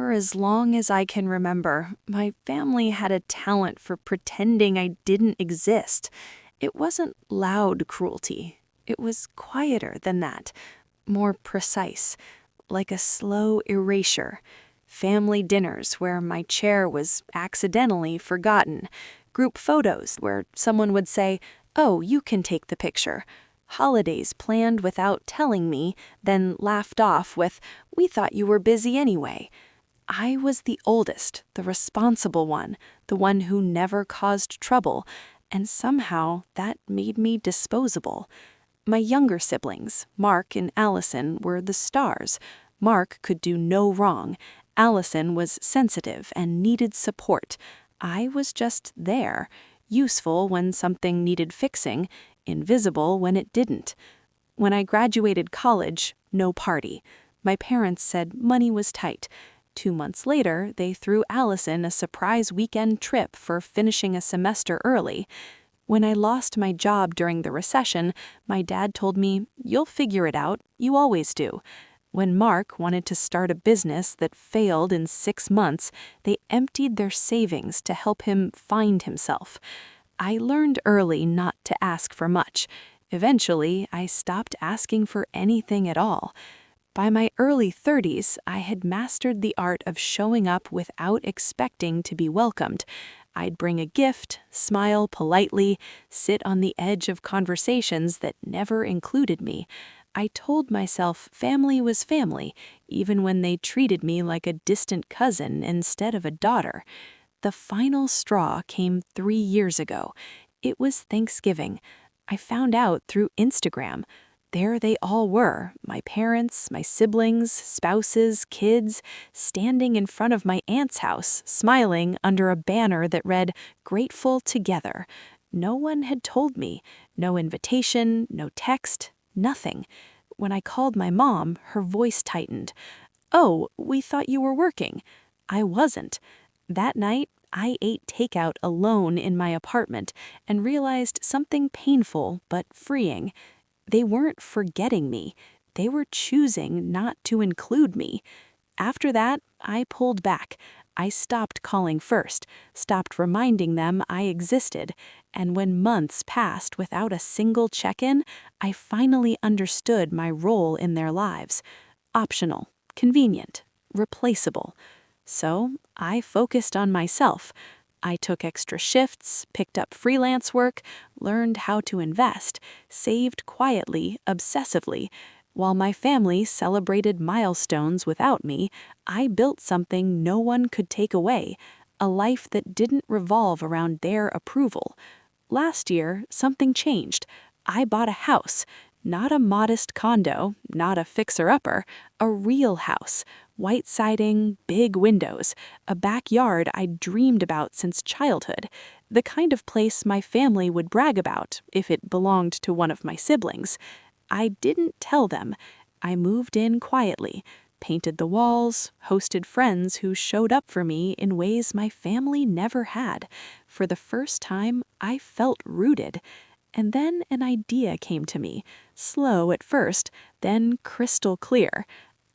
For as long as I can remember, my family had a talent for pretending I didn't exist. It wasn't loud cruelty. It was quieter than that, more precise, like a slow erasure. Family dinners where my chair was accidentally forgotten. Group photos where someone would say, "Oh, you can take the picture." Holidays planned without telling me, then laughed off with, "We thought you were busy anyway." I was the oldest, the responsible one, the one who never caused trouble, and somehow that made me disposable. My younger siblings, Mark and Allison, were the stars. Mark could do no wrong. Allison was sensitive and needed support. I was just there, useful when something needed fixing, invisible when it didn't. When I graduated college, no party. My parents said money was tight. 2 months later, they threw Allison a surprise weekend trip for finishing a semester early. When I lost my job during the recession, my dad told me, "You'll figure it out, you always do." When Mark wanted to start a business that failed in 6 months, they emptied their savings to help him find himself. I learned early not to ask for much. Eventually, I stopped asking for anything at all. By my early 30s, I had mastered the art of showing up without expecting to be welcomed. I'd bring a gift, smile politely, sit on the edge of conversations that never included me. I told myself family was family, even when they treated me like a distant cousin instead of a daughter. The final straw came 3 years ago. It was Thanksgiving. I found out through Instagram. There they all were, my parents, my siblings, spouses, kids, standing in front of my aunt's house, smiling under a banner that read, "Grateful Together." No one had told me. No invitation, no text, nothing. When I called my mom, her voice tightened. "Oh, we thought you were working." I wasn't. That night, I ate takeout alone in my apartment and realized something painful but freeing. They weren't forgetting me. They were choosing not to include me. After that, I pulled back. I stopped calling first, stopped reminding them I existed, and when months passed without a single check-in, I finally understood my role in their lives. Optional, convenient, replaceable. So I focused on myself. I took extra shifts, picked up freelance work, learned how to invest, saved quietly, obsessively. While my family celebrated milestones without me, I built something no one could take away, a life that didn't revolve around their approval. Last year, something changed. I bought a house, not a modest condo, not a fixer-upper, a real house. White siding, big windows, a backyard I'd dreamed about since childhood, the kind of place my family would brag about if it belonged to one of my siblings. I didn't tell them. I moved in quietly, painted the walls, hosted friends who showed up for me in ways my family never had. For the first time, I felt rooted. And then an idea came to me, slow at first, then crystal clear.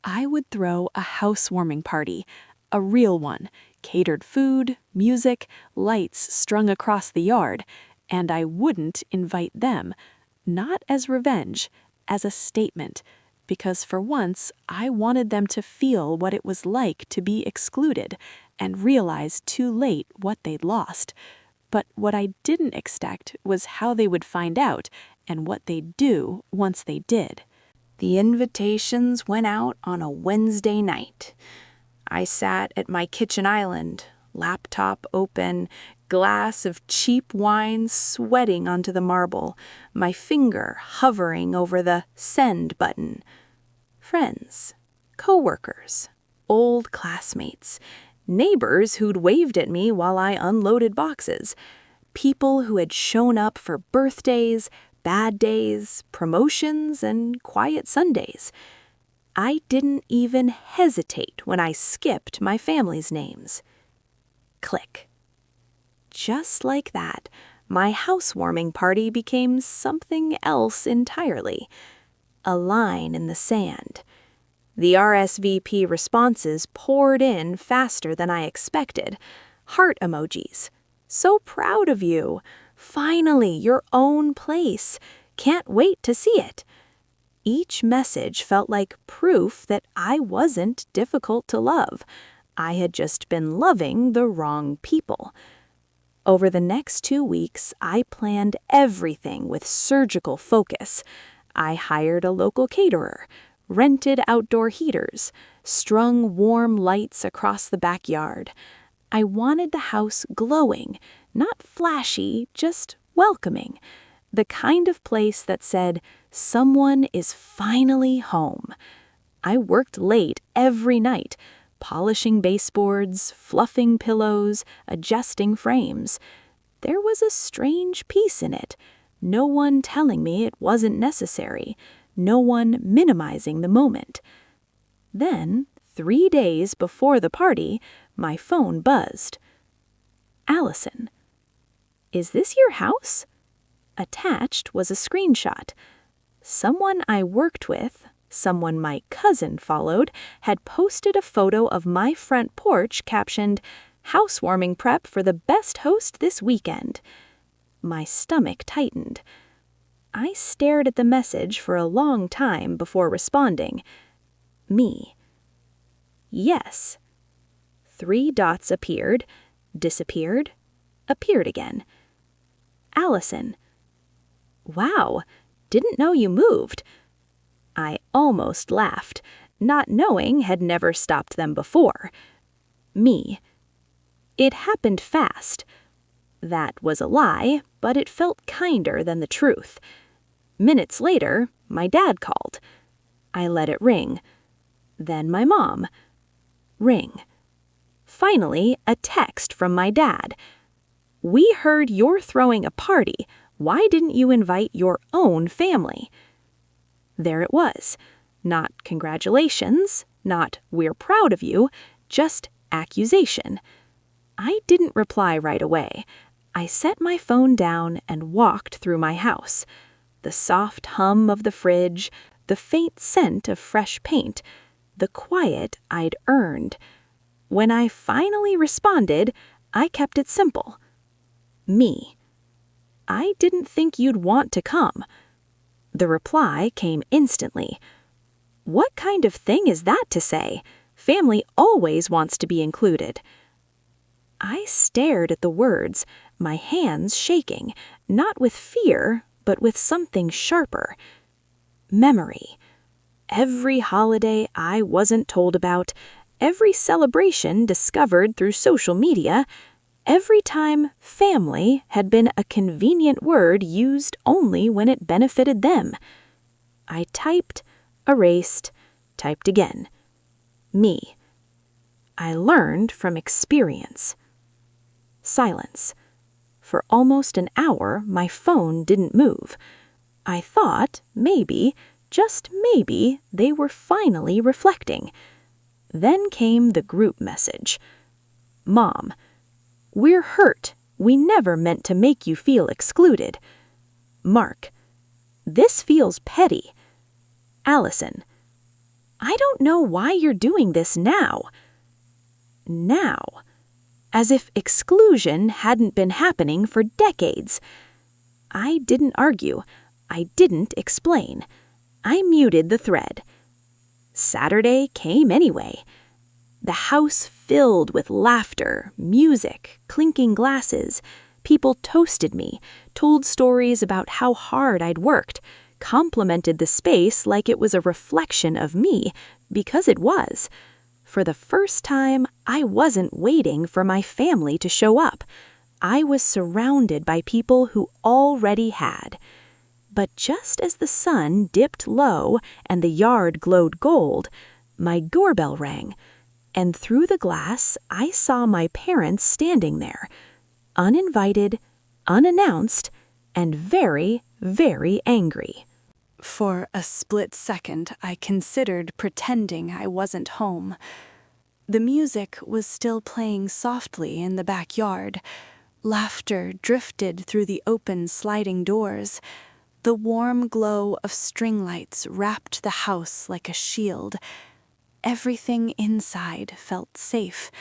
I would throw a housewarming party, a real one, catered food, music, lights strung across the yard, and I wouldn't invite them, not as revenge, as a statement, because for once I wanted them to feel what it was like to be excluded and realize too late what they'd lost. But what I didn't expect was how they would find out and what they'd do once they did. The invitations went out on a Wednesday night. I sat at my kitchen island, laptop open, glass of cheap wine sweating onto the marble, my finger hovering over the send button. Friends, coworkers, old classmates, neighbors who'd waved at me while I unloaded boxes, people who had shown up for birthdays, bad days, promotions, and quiet Sundays. I didn't even hesitate when I skipped my family's names. Click. Just like that, my housewarming party became something else entirely. A line in the sand. The RSVP responses poured in faster than I expected. Heart emojis. So proud of you. Finally, your own place. Can't wait to see it. Each message felt like proof that I wasn't difficult to love. I had just been loving the wrong people. Over the next 2 weeks, I planned everything with surgical focus. I hired a local caterer, rented outdoor heaters, strung warm lights across the backyard. I wanted the house glowing, not flashy, just welcoming. The kind of place that said, someone is finally home. I worked late every night, polishing baseboards, fluffing pillows, adjusting frames. There was a strange peace in it. No one telling me it wasn't necessary. No one minimizing the moment. Then, 3 days before the party, my phone buzzed. Allison. Is this your house? Attached was a screenshot. Someone I worked with, someone my cousin followed, had posted a photo of my front porch captioned, "Housewarming prep for the best host this weekend." My stomach tightened. I stared at the message for a long time before responding. Me. Yes. 3 dots appeared, disappeared, appeared again. Allison. Wow, didn't know you moved. I almost laughed. Not knowing had never stopped them before. Me. It happened fast. That was a lie, but it felt kinder than the truth. Minutes later, my dad called. I let it ring. Then my mom. Ring. Finally, a text from my dad. "We heard you're throwing a party. Why didn't you invite your own family?" There it was. Not congratulations, not we're proud of you, just accusation. I didn't reply right away. I set my phone down and walked through my house. The soft hum of the fridge, the faint scent of fresh paint, the quiet I'd earned. When I finally responded, I kept it simple. Me. I didn't think you'd want to come. The reply came instantly. What kind of thing is that to say? Family always wants to be included. I stared at the words, my hands shaking, not with fear, but with something sharper. Memory. Every holiday I wasn't told about, every celebration discovered through social media, every time family had been a convenient word used only when it benefited them. I typed, erased, typed again. Me. I learned from experience. Silence. For almost an hour, my phone didn't move. I thought, maybe, just maybe, they were finally reflecting. Then came the group message. Mom. We're hurt. We never meant to make you feel excluded. Mark. This feels petty. Allison. I don't know why you're doing this now. Now. As if exclusion hadn't been happening for decades. I didn't argue. I didn't explain. I muted the thread. Saturday came anyway. The house filled with laughter, music, clinking glasses. People toasted me, told stories about how hard I'd worked, complimented the space like it was a reflection of me, because it was. For the first time, I wasn't waiting for my family to show up. I was surrounded by people who already had. But just as the sun dipped low and the yard glowed gold, my doorbell rang, and through the glass I saw my parents standing there, uninvited, unannounced, and very, very angry. For a split second, I considered pretending I wasn't home. The music was still playing softly in the backyard. Laughter drifted through the open sliding doors. The warm glow of string lights wrapped the house like a shield. everything inside felt safe.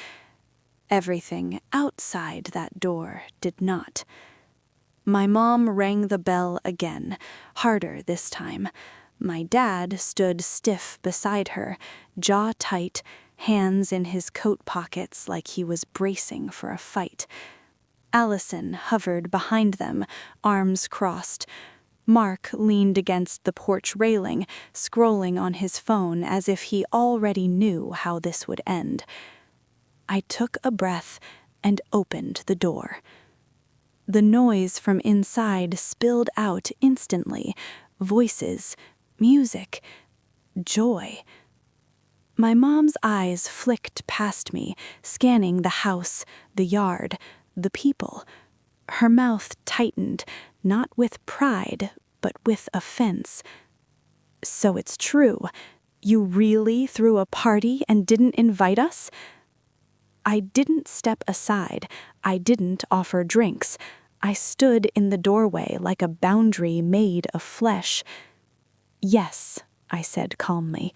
Everything outside that door did not. My mom rang the bell again, harder this time. My dad stood stiff beside her, jaw tight, hands in his coat pockets like he was bracing for a fight. Allison hovered behind them, arms crossed. Mark leaned against the porch railing, scrolling on his phone as if he already knew how this would end. I took a breath and opened the door. The noise from inside spilled out instantly. Voices, music, joy. My mom's eyes flicked past me, scanning the house, the yard, the people. Her mouth tightened, not with pride, but with offense. "So it's true. You really threw a party and didn't invite us?" I didn't step aside. I didn't offer drinks. I stood in the doorway like a boundary made of flesh. "Yes," I said calmly.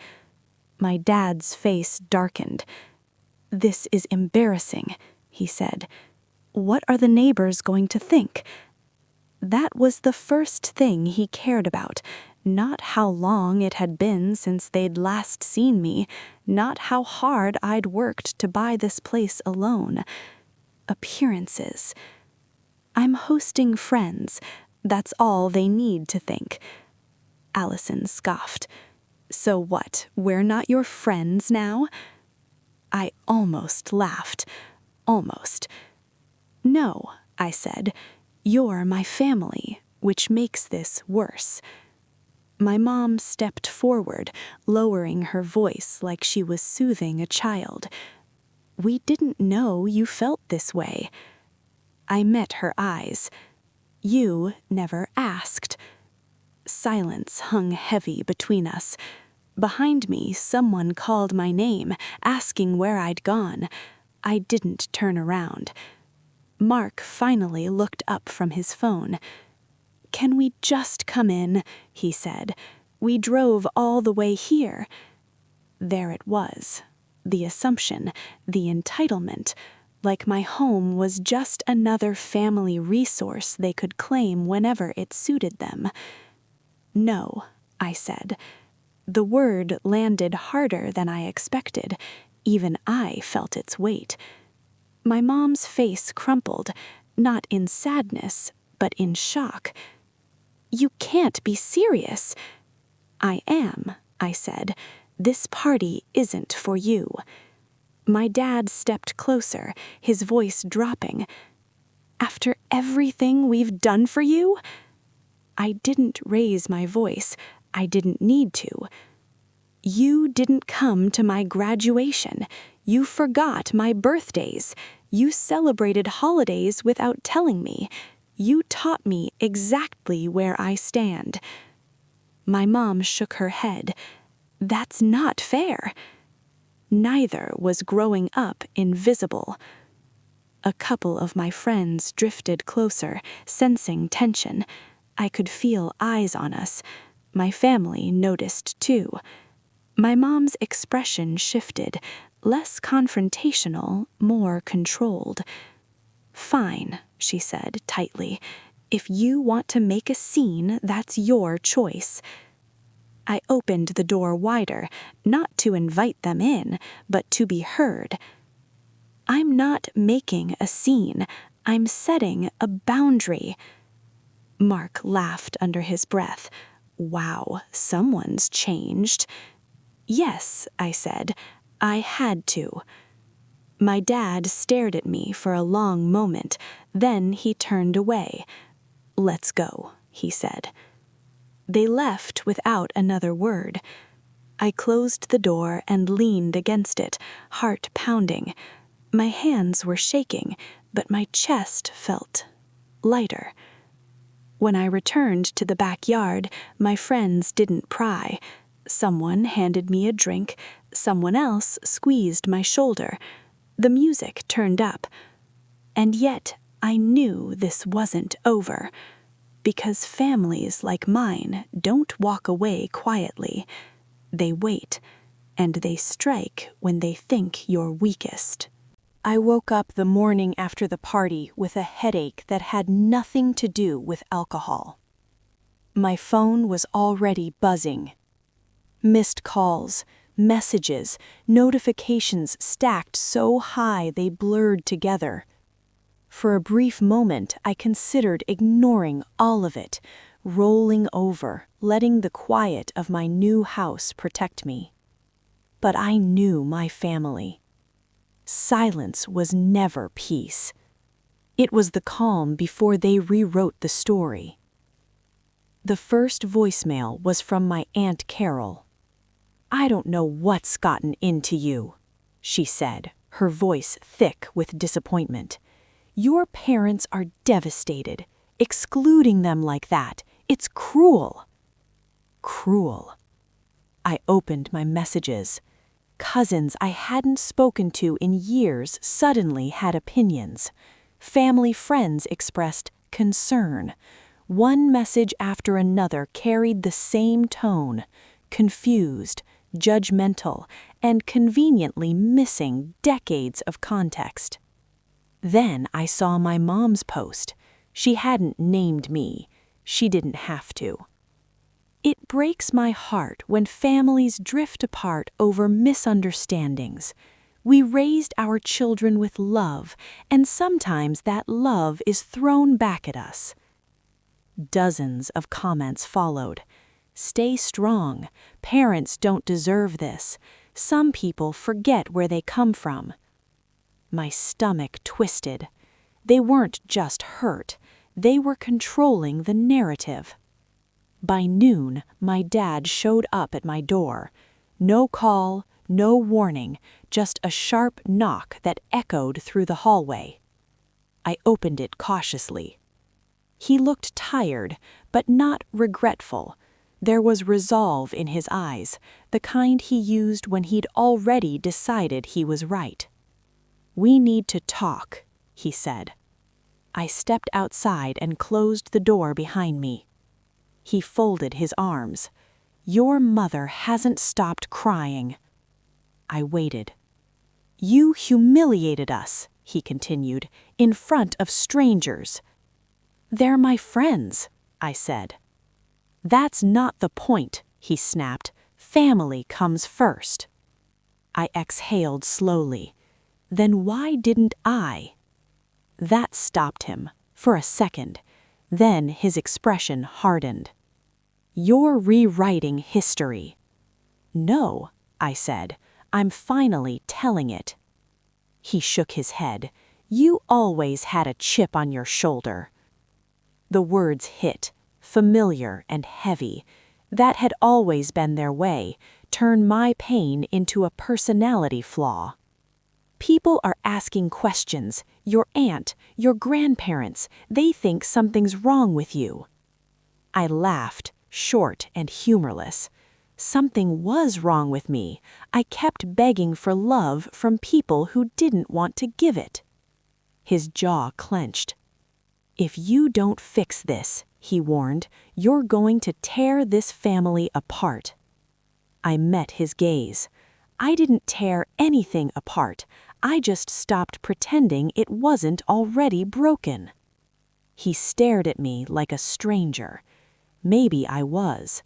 My dad's face darkened. "This is embarrassing," he said. "What are the neighbors going to think?" That was the first thing he cared about, not how long it had been since they'd last seen me, not how hard I'd worked to buy this place alone. Appearances. I'm hosting friends. That's all they need to think. Allison scoffed. "So what, we're not your friends now?" I almost laughed. Almost. "No," I said. "You're my family, which makes this worse." My mom stepped forward, lowering her voice like she was soothing a child. "We didn't know you felt this way." I met her eyes. "You never asked." Silence hung heavy between us. Behind me, someone called my name, asking where I'd gone. I didn't turn around. Mark finally looked up from his phone. "Can we just come in?" he said. "We drove all the way here." There it was. The assumption, the entitlement, like my home was just another family resource they could claim whenever it suited them. "No," I said. The word landed harder than I expected. Even I felt its weight. My mom's face crumpled, not in sadness, but in shock. "You can't be serious." "I am," I said. "This party isn't for you." My dad stepped closer, his voice dropping. "After everything we've done for you?" I didn't raise my voice. I didn't need to. "You didn't come to my graduation. You forgot my birthdays. You celebrated holidays without telling me. You taught me exactly where I stand." My mom shook her head. "That's not fair." Neither was growing up invisible. A couple of my friends drifted closer, sensing tension. I could feel eyes on us. My family noticed too. My mom's expression shifted, less confrontational, more controlled. "Fine," she said tightly. "If you want to make a scene, that's your choice." I opened the door wider, not to invite them in, but to be heard. "I'm not making a scene. I'm setting a boundary." Mark laughed under his breath. "Wow, someone's changed." "Yes," I said. "I had to." My dad stared at me for a long moment. Then he turned away. "Let's go," he said. They left without another word. I closed the door and leaned against it, heart pounding. My hands were shaking, but my chest felt lighter. When I returned to the backyard, my friends didn't pry. Someone handed me a drink. Someone else squeezed my shoulder. The music turned up. And yet I knew this wasn't over. Because families like mine don't walk away quietly. They wait. and they strike when they think you're weakest. I woke up the morning after the party with a headache that had nothing to do with alcohol. My phone was already buzzing. Missed calls, messages, notifications stacked so high they blurred together. For a brief moment, I considered ignoring all of it, rolling over, letting the quiet of my new house protect me. But I knew my family. Silence was never peace. It was the calm before they rewrote the story. The first voicemail was from my Aunt Carol. "I don't know what's gotten into you," she said, her voice thick with disappointment. "Your parents are devastated. Excluding them like that, it's cruel." Cruel. I opened my messages. Cousins I hadn't spoken to in years suddenly had opinions. Family friends expressed concern. One message after another carried the same tone, confused, judgmental, and conveniently missing decades of context. Then I saw my mom's post. She hadn't named me. She didn't have to. It breaks my heart when families drift apart over misunderstandings. We raised our children with love, and sometimes that love is thrown back at us. Dozens of comments followed. "Stay strong. Parents don't deserve this. Some people forget where they come from." My stomach twisted. They weren't just hurt. They were controlling the narrative. By noon, my dad showed up at my door. No call, no warning, just a sharp knock that echoed through the hallway. I opened it cautiously. He looked tired, but not regretful. There was resolve in his eyes, the kind he used when he'd already decided he was right. "We need to talk," he said. I stepped outside and closed the door behind me. He folded his arms. "Your mother hasn't stopped crying." I waited. "You humiliated us," he continued, "in front of strangers." "They're my friends," I said. "That's not the point," he snapped. "Family comes first." I exhaled slowly. Then why didn't I? That stopped him, for a second. Then his expression hardened. "You're rewriting history." "No," I said. "I'm finally telling it." He shook his head. "You always had a chip on your shoulder." The words hit, familiar and heavy. That had always been their way, turn my pain into a personality flaw. "People are asking questions. Your aunt, your grandparents, they think something's wrong with you." I laughed, short and humorless. Something was wrong with me. I kept begging for love from people who didn't want to give it. His jaw clenched. "If you don't fix this," he warned, "you're going to tear this family apart." I met his gaze. I didn't tear anything apart. I just stopped pretending it wasn't already broken. He stared at me like a stranger. Maybe I was.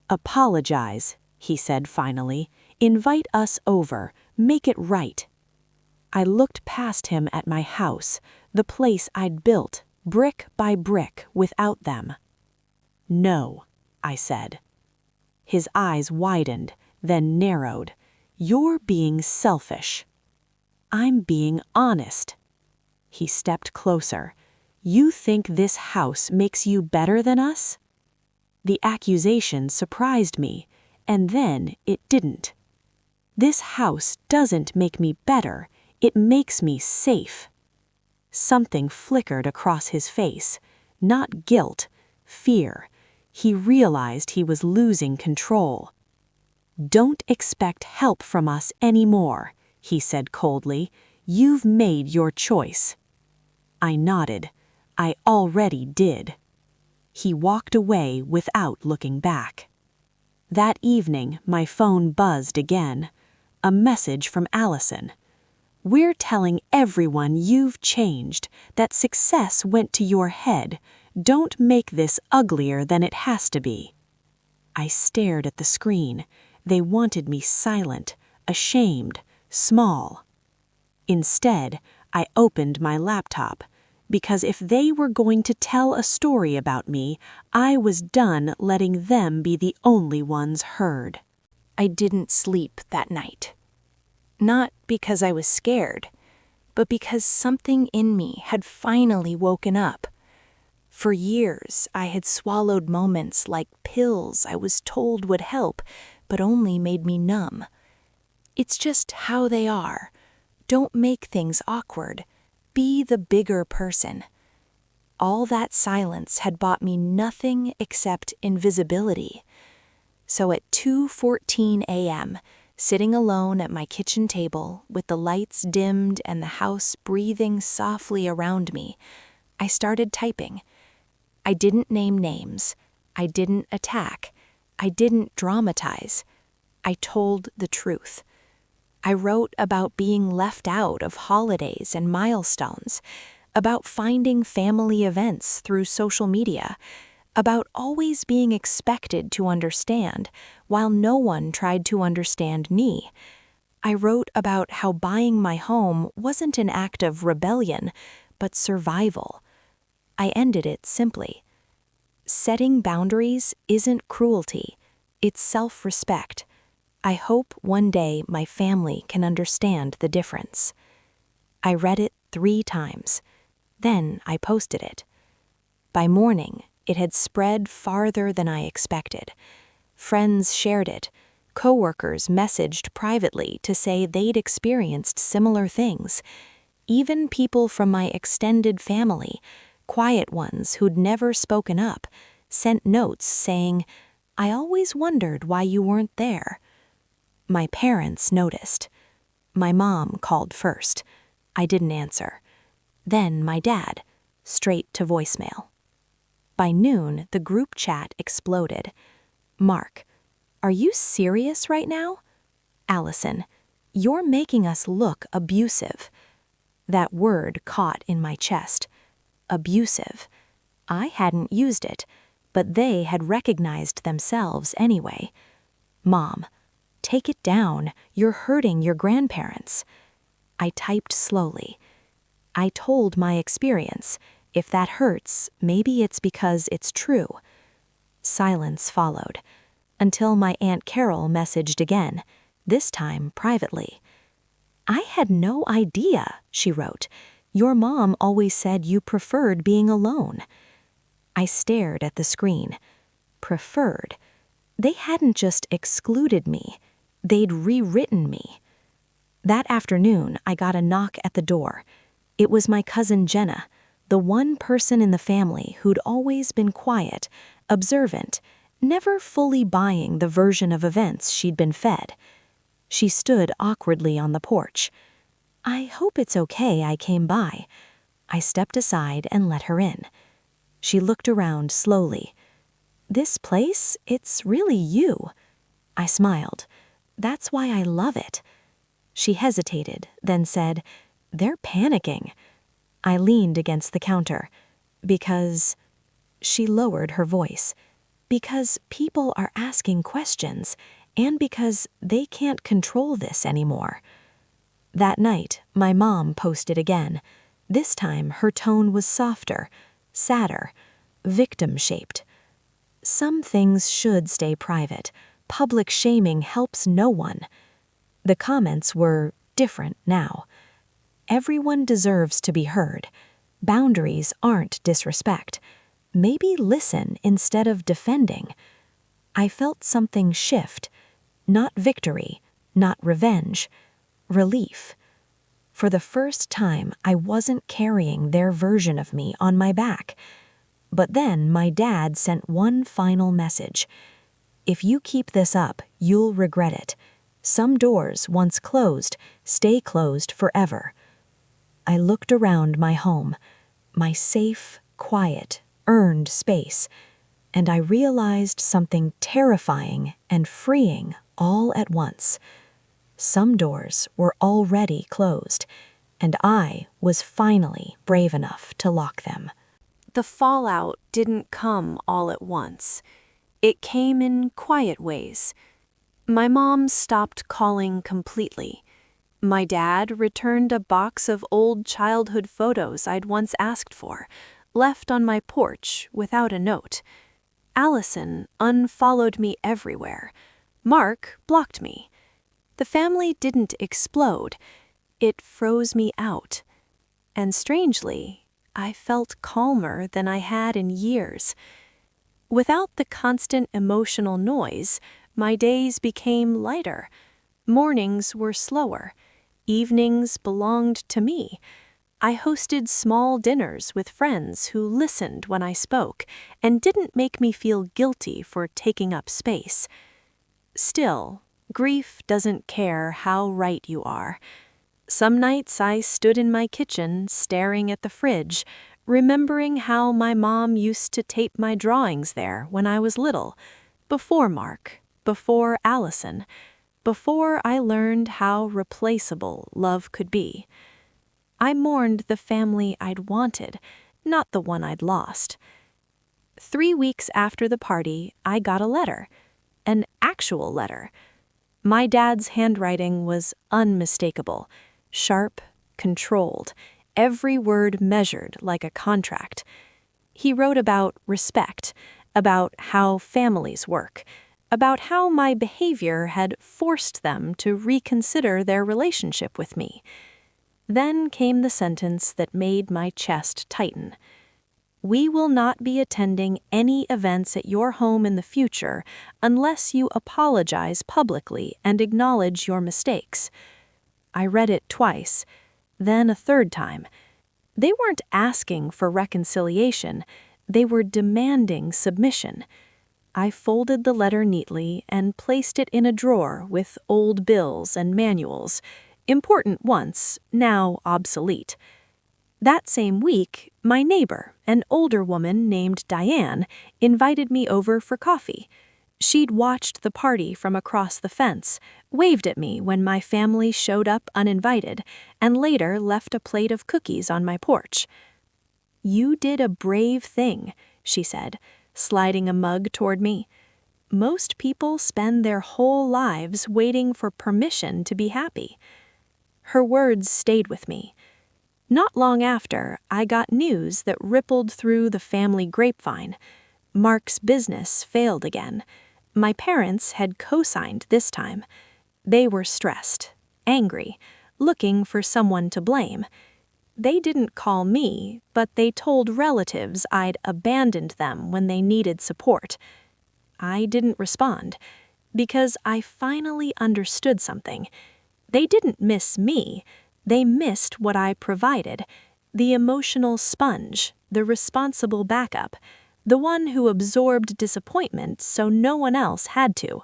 "Apologize," he said finally. "Invite us over. Make it right." I looked past him at my house, the place I'd built, brick by brick, without them. "No," I said. His eyes widened, then narrowed. "You're being selfish." "I'm being honest." He stepped closer. "You think this house makes you better than us?" The accusation surprised me, and then it didn't. "This house doesn't make me better, it makes me safe." Something flickered across his face. Not guilt, fear. He realized he was losing control. "Don't expect help from us anymore," he said coldly. "You've made your choice." I nodded. I already did. He walked away without looking back. That evening, my phone buzzed again. A message from Allison. "We're telling everyone you've changed, that success went to your head. Don't make this uglier than it has to be." I stared at the screen. They wanted me silent, ashamed, small. Instead, I opened my laptop, because if they were going to tell a story about me, I was done letting them be the only ones heard. I didn't sleep that night. Not because I was scared, but because something in me had finally woken up. For years, I had swallowed moments like pills I was told would help, but only made me numb. It's just how they are. Don't make things awkward. Be the bigger person. All that silence had bought me nothing except invisibility. So at 2:14 a.m., sitting alone at my kitchen table with the lights dimmed and the house breathing softly around me, I started typing. I didn't name names. I didn't attack. I didn't dramatize. I told the truth. I wrote about being left out of holidays and milestones, about finding family events through social media, about always being expected to understand while no one tried to understand me. I wrote about how buying my home wasn't an act of rebellion, but survival. I ended it simply. Setting boundaries isn't cruelty, it's self-respect. I hope one day my family can understand the difference. I read it 3 times. Then I posted it. By morning, it had spread farther than I expected. Friends shared it. Coworkers messaged privately to say they'd experienced similar things. Even people from my extended family, quiet ones who'd never spoken up, sent notes saying, "I always wondered why you weren't there." My parents noticed. My mom called first. I didn't answer. Then my dad, straight to voicemail. By noon, the group chat exploded. Mark, "Are you serious right now?" Allison, "You're making us look abusive." That word caught in my chest. Abusive. I hadn't used it, but they had recognized themselves anyway. Mom, "Take it down. You're hurting your grandparents." I typed slowly. I told my experience. If that hurts, maybe it's because it's true. Silence followed, until my Aunt Carol messaged again, this time privately. "I had no idea," she wrote. "Your mom always said you preferred being alone." I stared at the screen. Preferred. They hadn't just excluded me. They'd rewritten me. That afternoon, I got a knock at the door. It was my cousin Jenna, the one person in the family who'd always been quiet, observant, never fully buying the version of events she'd been fed. She stood awkwardly on the porch. "I hope it's okay I came by." I stepped aside and let her in. She looked around slowly. "This place, it's really you." I smiled. "That's why I love it." She hesitated, then said, "They're panicking." I leaned against the counter. "Because—" She lowered her voice. "Because people are asking questions, and because they can't control this anymore." That night, my mom posted again. This time, her tone was softer, sadder, victim-shaped. "Some things should stay private. Public shaming helps no one." The comments were different now. Everyone deserves to be heard. Boundaries aren't disrespect. Maybe listen instead of defending. I felt something shift. Not victory, not revenge. Relief. For the first time, I wasn't carrying their version of me on my back. But then my dad sent one final message. "If you keep this up, you'll regret it. Some doors, once closed, stay closed forever." I looked around my home, my safe, quiet, earned space. and I realized something terrifying and freeing all at once. Some doors were already closed, and I was finally brave enough to lock them. The fallout didn't come all at once. It came in quiet ways. My mom stopped calling completely. My dad returned a box of old childhood photos I'd once asked for, left on my porch without a note. Allison unfollowed me everywhere. Mark blocked me. The family didn't explode. It froze me out. And strangely, I felt calmer than I had in years. Without the constant emotional noise, my days became lighter. Mornings were slower. Evenings belonged to me. I hosted small dinners with friends who listened when I spoke and didn't make me feel guilty for taking up space. Still, grief doesn't care how right you are. Some nights I stood in my kitchen staring at the fridge, remembering how my mom used to tape my drawings there when I was little, before Mark, before Allison, before I learned how replaceable love could be. I mourned the family I'd wanted, not the one I'd lost. 3 weeks after the party, I got a letter. An actual letter. My dad's handwriting was unmistakable, sharp, controlled, every word measured like a contract. He wrote about respect, about how families work, about how my behavior had forced them to reconsider their relationship with me. Then came the sentence that made my chest tighten. We will not be attending any events at your home in the future unless you apologize publicly and acknowledge your mistakes. I read it twice, then a third time. They weren't asking for reconciliation, they were demanding submission. I folded the letter neatly and placed it in a drawer with old bills and manuals, important once, now obsolete. That same week, my neighbor, an older woman named Diane, invited me over for coffee. She'd watched the party from across the fence, waved at me when my family showed up uninvited, and later left a plate of cookies on my porch. "You did a brave thing," she said, sliding a mug toward me. "Most people spend their whole lives waiting for permission to be happy." Her words stayed with me. Not long after, I got news that rippled through the family grapevine. Mark's business failed again. My parents had co-signed this time. They were stressed, angry, looking for someone to blame. They didn't call me, but they told relatives I'd abandoned them when they needed support. I didn't respond, because I finally understood something. They didn't miss me. They missed what I provided, the emotional sponge, the responsible backup, the one who absorbed disappointment so no one else had to.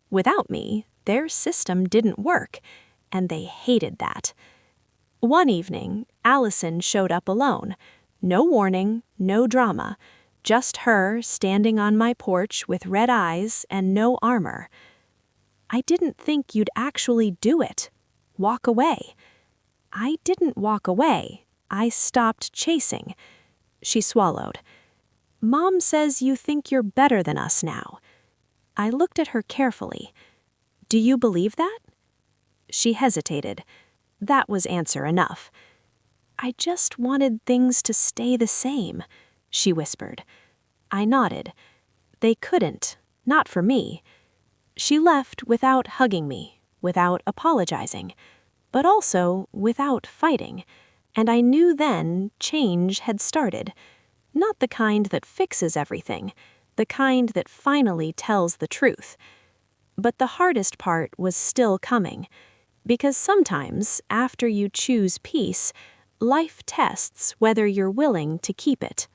Without me, their system didn't work, and they hated that. One evening, Allison showed up alone. No warning, no drama, just her standing on my porch with red eyes and no armor. "I didn't think you'd actually do it. Walk away." I didn't walk away. I stopped chasing. She swallowed. "Mom says you think you're better than us now." I looked at her carefully. "Do you believe that?" She hesitated. That was answer enough. "I just wanted things to stay the same," she whispered. I nodded. They couldn't, not for me. She left without hugging me, without apologizing, but also without fighting, and I knew then change had started. Not the kind that fixes everything, the kind that finally tells the truth. But the hardest part was still coming, because sometimes, after you choose peace, life tests whether you're willing to keep it.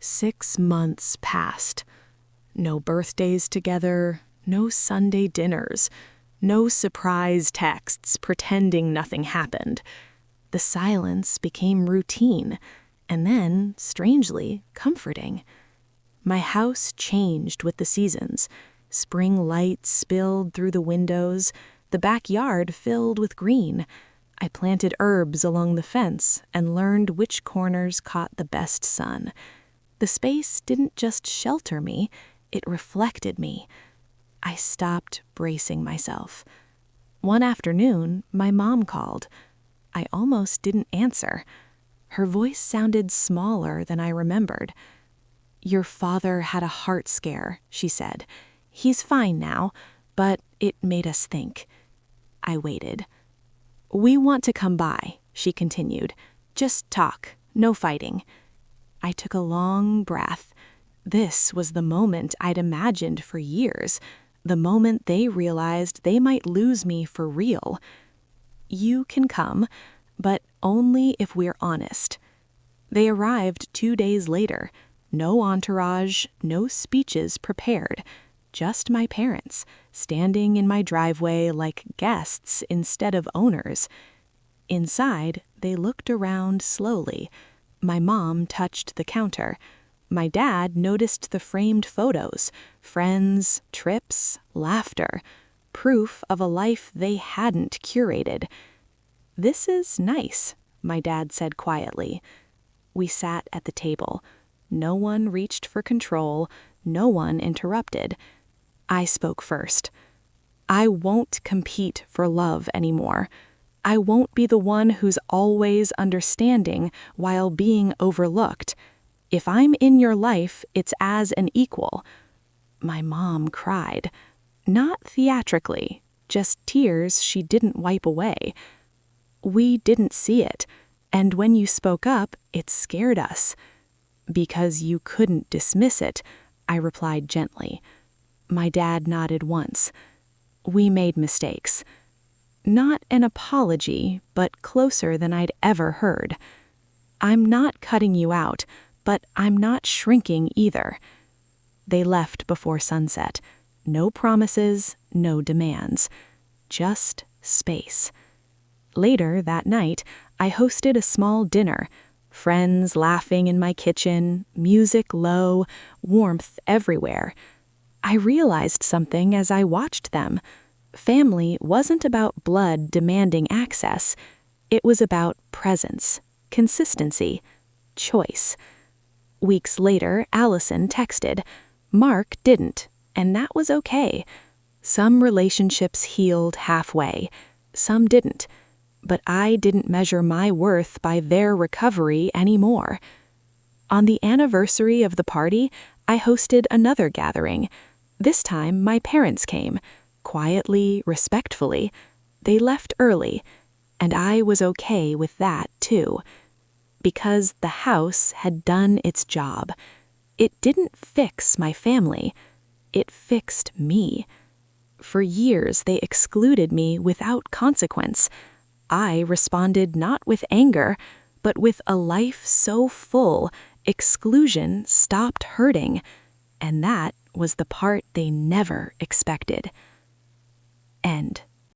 6 months passed. No birthdays together, no Sunday dinners, no surprise texts pretending nothing happened. The silence became routine, and then, strangely, comforting. My house changed with the seasons. Spring lights spilled through the windows, the backyard filled with green. I planted herbs along the fence and learned which corners caught the best sun. The space didn't just shelter me, it reflected me. I stopped bracing myself. One afternoon, my mom called. I almost didn't answer. Her voice sounded smaller than I remembered. "Your father had a heart scare," she said. "He's fine now, but it made us think." I waited. "We want to come by," she continued. "Just talk, no fighting." I took a long breath. This was the moment I'd imagined for years, the moment they realized they might lose me for real. "You can come, but only if we're honest." They arrived 2 days later. No entourage, no speeches prepared. Just my parents, standing in my driveway like guests instead of owners. Inside, they looked around slowly. My mom touched the counter. My dad noticed the framed photos, friends, trips, laughter, proof of a life they hadn't curated. "This is nice," my dad said quietly. We sat at the table. No one reached for control, no one interrupted. I spoke first. "I won't compete for love anymore. I won't be the one who's always understanding while being overlooked. If I'm in your life, it's as an equal." My mom cried. Not theatrically, just tears she didn't wipe away. "We didn't see it, and when you spoke up, it scared us." "Because you couldn't dismiss it," I replied gently. My dad nodded once. "We made mistakes." Not an apology, but closer than I'd ever heard. "I'm not cutting you out, but I'm not shrinking either." They left before sunset. No promises, no demands. Just space. Later that night, I hosted a small dinner. Friends laughing in my kitchen, music low, warmth everywhere. I realized something as I watched them. Family wasn't about blood demanding access. It was about presence, consistency, choice. Weeks later, Allison texted. Mark didn't, and that was okay. Some relationships healed halfway, some didn't. But I didn't measure my worth by their recovery anymore. On the anniversary of the party, I hosted another gathering. This time, my parents came. Quietly, respectfully. They left early, and I was okay with that, too. Because the house had done its job. It didn't fix my family. It fixed me. For years, they excluded me without consequence. I responded not with anger, but with a life so full, exclusion stopped hurting. And that was the part they never expected. End.